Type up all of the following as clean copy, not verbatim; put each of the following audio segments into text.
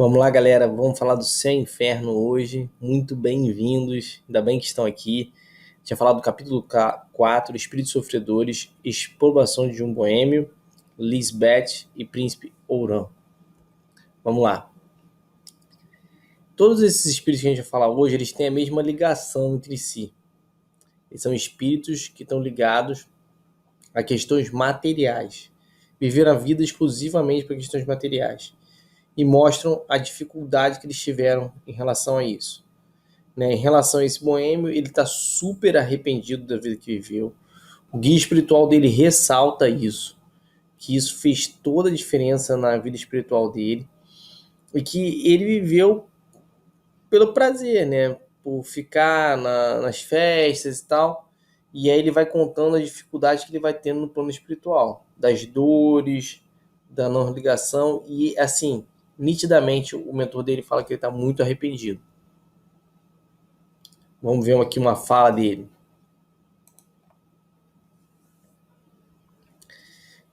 Vamos lá, galera. Vamos falar do céu e inferno hoje. Muito bem-vindos. Ainda bem que estão aqui. Tinha falado do capítulo 4, Espíritos Sofredores, Exprobação de um Boêmio, Lisbeth e Príncipe Ourã. Vamos lá. Todos esses espíritos que a gente vai falar hoje, eles têm a mesma ligação entre si. Eles são espíritos que estão ligados a questões materiais. Viveram a vida exclusivamente para questões materiais. E mostram a dificuldade que eles tiveram em relação a isso. Em relação a esse boêmio, ele está super arrependido da vida que viveu. O guia espiritual dele ressalta isso, que isso fez toda a diferença na vida espiritual dele e que ele viveu pelo prazer, né? Por ficar nas festas e tal. E aí ele vai contando as dificuldades que ele vai tendo no plano espiritual, das dores, da não ligação e assim, nitidamente o mentor dele fala que ele está muito arrependido. Vamos ver aqui uma fala dele.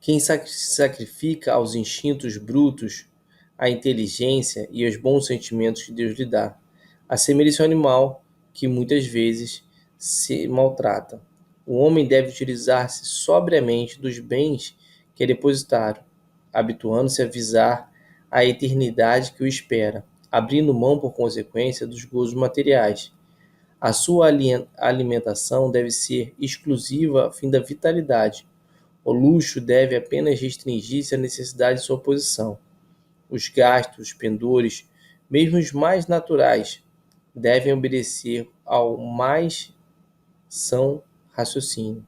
Quem sacrifica aos instintos brutos a inteligência e os bons sentimentos que Deus lhe dá, assemelha-se ao animal que muitas vezes se maltrata. O homem deve utilizar-se sobriamente dos bens que é depositaram, habituando-se a visar a eternidade que o espera, abrindo mão, por consequência, dos gozos materiais. A sua alimentação deve ser exclusiva a fim da vitalidade. O luxo deve apenas restringir-se à necessidade de sua posição. Os gastos, os pendores, mesmo os mais naturais, devem obedecer ao mais são raciocínio,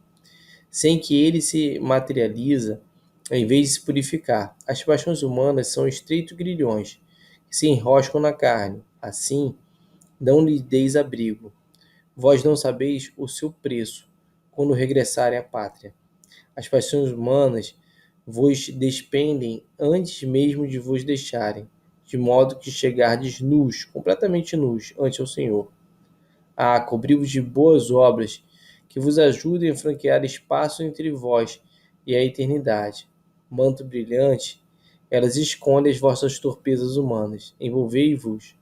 sem que ele se materializa em vez de se purificar. As paixões humanas são estreitos grilhões que se enroscam na carne. Assim, não lhe deis abrigo. Vós não sabeis o seu preço quando regressarem à pátria. As paixões humanas vos despendem antes mesmo de vos deixarem, de modo que chegardes nus, completamente nus, ante o Senhor. Cobri-vos de boas obras, que vos ajudem a franquear espaço entre vós e a eternidade. Manto brilhante, elas escondem as vossas torpezas humanas. Envolvei-vos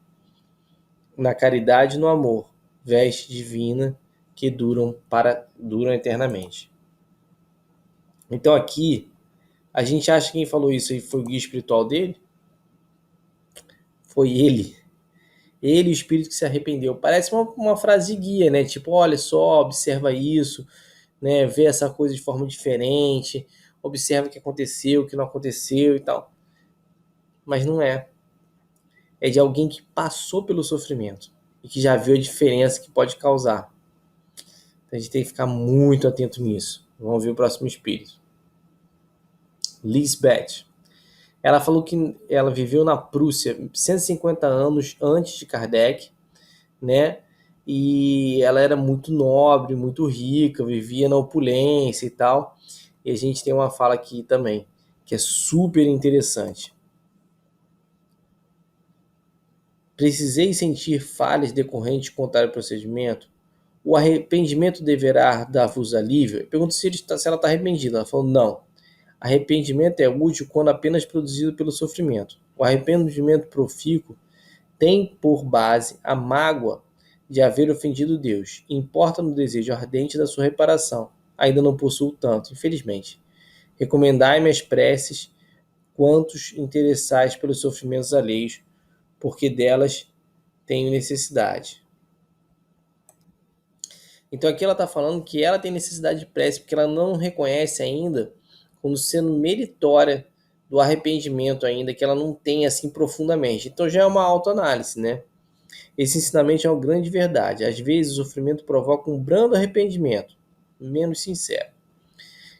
na caridade e no amor, veste divina que duram eternamente. Então aqui, a gente acha que quem falou isso aí foi o guia espiritual dele? Foi ele. Ele, o espírito que se arrependeu. Parece uma frase de guia, né? Tipo, olha só, observa isso, né? Vê essa coisa de forma diferente, observa o que aconteceu, o que não aconteceu e tal. Mas não é. É de alguém que passou pelo sofrimento e que já viu a diferença que pode causar. Então a gente tem que ficar muito atento nisso. Vamos ver o próximo espírito. Lisbeth. Ela falou que ela viveu na Prússia 150 anos antes de Kardec, né? E ela era muito nobre, muito rica, vivia na opulência e tal. E a gente tem uma fala aqui também, que é super interessante. Precisei sentir falhas decorrentes de contrário procedimento? O arrependimento deverá dar-vos alívio? Eu pergunto se ela está arrependida. Ela falou, não. Arrependimento é útil quando apenas produzido pelo sofrimento. O arrependimento profícuo tem por base a mágoa de haver ofendido Deus. Importa no desejo ardente da sua reparação. Ainda não possuo tanto, infelizmente. Recomendai-me as preces quantos interessais pelos sofrimentos alheios, porque delas tenho necessidade. Então aqui ela está falando que ela tem necessidade de prece, porque ela não reconhece ainda como sendo meritória do arrependimento ainda, que ela não tem assim profundamente. Então já é uma autoanálise, né? Esse ensinamento é uma grande verdade. Às vezes o sofrimento provoca um brando arrependimento, menos sincero,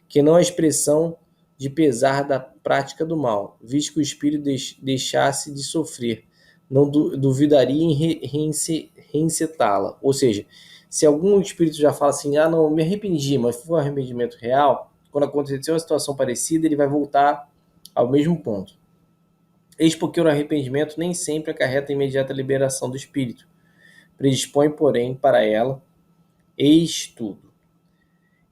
que não a expressão de pesar da prática do mal, visto que o espírito deixasse de sofrer, não duvidaria em reincitá-la. Ou seja, se algum espírito já fala assim, não, me arrependi, mas foi um arrependimento real, quando acontecer uma situação parecida, ele vai voltar ao mesmo ponto. Eis porque o arrependimento nem sempre acarreta a imediata liberação do espírito. Predispõe, porém, para ela, eis tudo.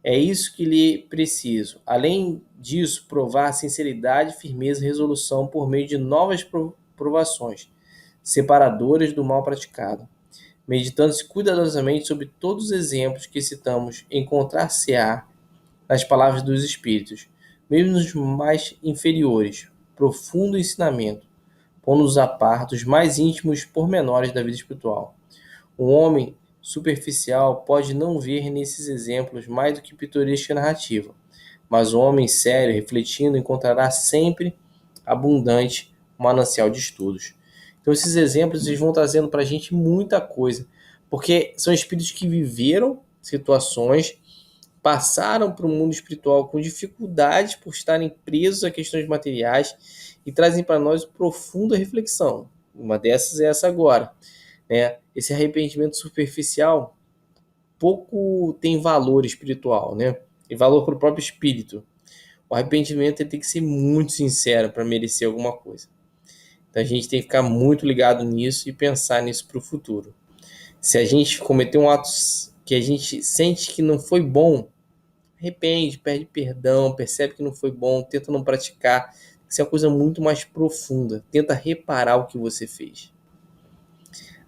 É isso que lhe preciso. Além disso, provar sinceridade, firmeza e resolução por meio de novas provações, separadoras do mal praticado. Meditando-se cuidadosamente sobre todos os exemplos que citamos, encontrar-se-á nas palavras dos Espíritos, mesmo nos mais inferiores, profundo ensinamento, pondo-nos a par dos mais íntimos pormenores da vida espiritual. O homem superficial pode não ver nesses exemplos mais do que pitoresca narrativa, mas o homem sério, refletindo, encontrará sempre abundante manancial de estudos. Então, esses exemplos eles vão trazendo para a gente muita coisa, porque são espíritos que viveram situações, passaram para o mundo espiritual com dificuldades por estarem presos a questões materiais e trazem para nós profunda reflexão. Uma dessas é essa agora, né? Esse arrependimento superficial pouco tem valor espiritual, né? E valor para o próprio espírito. O arrependimento ele tem que ser muito sincero para merecer alguma coisa. Então a gente tem que ficar muito ligado nisso e pensar nisso para o futuro. Se a gente cometer um ato que a gente sente que não foi bom, arrepende, pede perdão, percebe que não foi bom, tenta não praticar. Isso é uma coisa muito mais profunda. Tenta reparar o que você fez.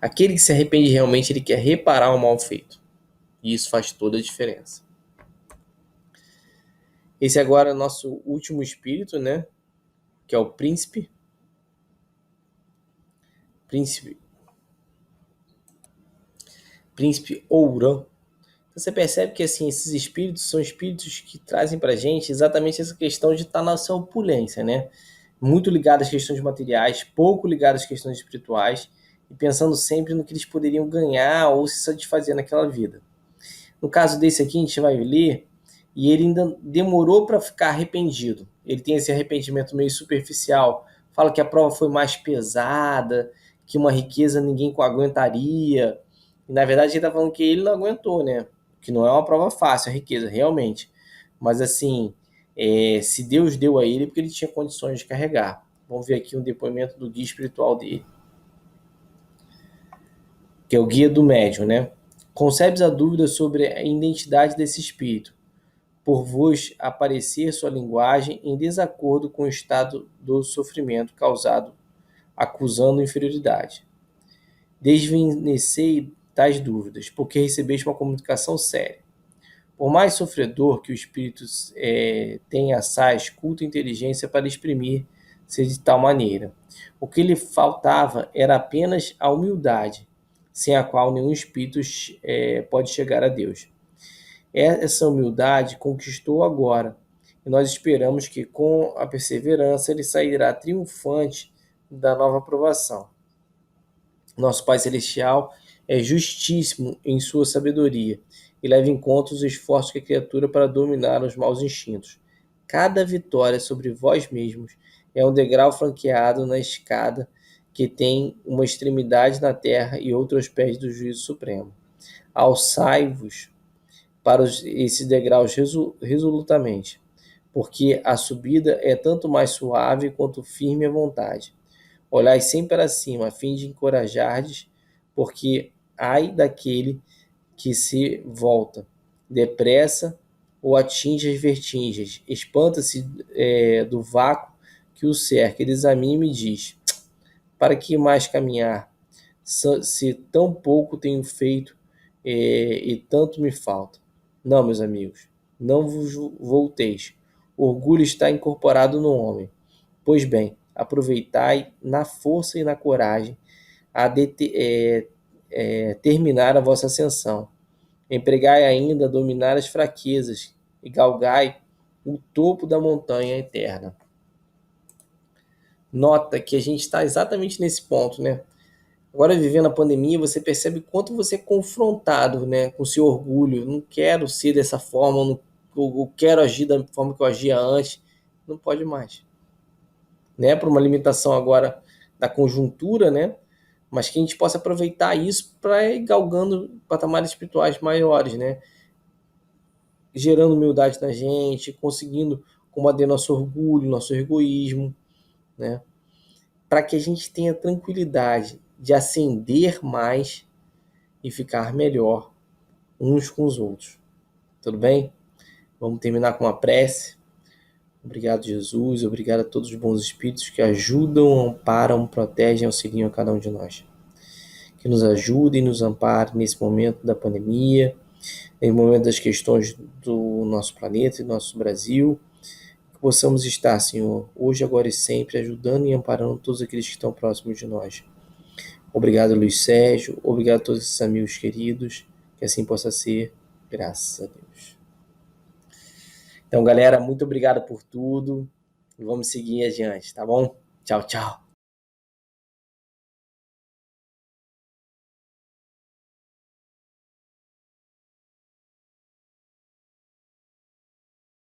Aquele que se arrepende realmente, ele quer reparar o mal feito. E isso faz toda a diferença. Esse agora é o nosso último espírito, né? Que é o príncipe. Príncipe Ourã. Você percebe que assim, esses espíritos são espíritos que trazem pra gente exatamente essa questão de estar na sua opulência, né? Muito ligado às questões materiais, pouco ligado às questões espirituais e pensando sempre no que eles poderiam ganhar ou se satisfazer naquela vida. No caso desse aqui, a gente vai ler e ele ainda demorou para ficar arrependido. Ele tem esse arrependimento meio superficial, fala que a prova foi mais pesada, que uma riqueza ninguém aguentaria. E na verdade ele está falando que ele não aguentou, né? Que não é uma prova fácil, a riqueza, realmente. Mas assim, se Deus deu a ele, é porque ele tinha condições de carregar. Vamos ver aqui um depoimento do guia espiritual dele, que é o guia do médium, né? Concebes a dúvida sobre a identidade desse espírito, por vos aparecer sua linguagem em desacordo com o estado do sofrimento causado, acusando inferioridade. Desvanecei tais dúvidas, porque recebeste uma comunicação séria. Por mais sofredor que o espírito tenha assaz, culta inteligência para exprimir-se de tal maneira. O que lhe faltava era apenas a humildade, sem a qual nenhum espírito pode chegar a Deus. Essa humildade conquistou agora, e nós esperamos que com a perseverança ele sairá triunfante da nova aprovação. Nosso Pai Celestial é justíssimo em sua sabedoria e leva em conta os esforços que a criatura para dominar os maus instintos. Cada vitória sobre vós mesmos é um degrau franqueado na escada que tem uma extremidade na terra e outro aos pés do juízo supremo. Alçai-vos para esses degraus resolutamente, porque a subida é tanto mais suave quanto firme a vontade. Olhai sempre para cima, a fim de encorajardes, porque ai daquele que se volta depressa ou atinge as vertigens, espanta-se do vácuo que o cerca, ele examina e diz: para que mais caminhar, se tão pouco tenho feito e tanto me falta? Não, meus amigos, não vos volteis. O orgulho está incorporado no homem. Pois bem, aproveitai na força e na coragem a terminar a vossa ascensão. Empregai ainda a dominar as fraquezas e galgai o topo da montanha eterna. Nota que a gente está exatamente nesse ponto, né? Agora, vivendo a pandemia, você percebe quanto você é confrontado, né, com o seu orgulho. Não quero ser dessa forma, não, eu quero agir da forma que eu agia antes. Não pode mais, né? Por uma limitação agora da conjuntura, né? Mas que a gente possa aproveitar isso para ir galgando patamares espirituais maiores, né? Gerando humildade na gente, conseguindo combater nosso orgulho, nosso egoísmo, né? Para que a gente tenha tranquilidade de ascender mais e ficar melhor uns com os outros. Tudo bem? Vamos terminar com uma prece. Obrigado, Jesus. Obrigado a todos os bons espíritos que ajudam, amparam, protegem, auxiliam a cada um de nós. Que nos ajudem, nos amparem nesse momento da pandemia, nesse momento das questões do nosso planeta e do nosso Brasil. Que possamos estar, Senhor, hoje, agora e sempre, ajudando e amparando todos aqueles que estão próximos de nós. Obrigado, Luiz Sérgio. Obrigado a todos esses amigos queridos. Que assim possa ser. Graças a Deus. Então, galera, muito obrigado por tudo. Vamos seguir adiante, tá bom? Tchau, tchau.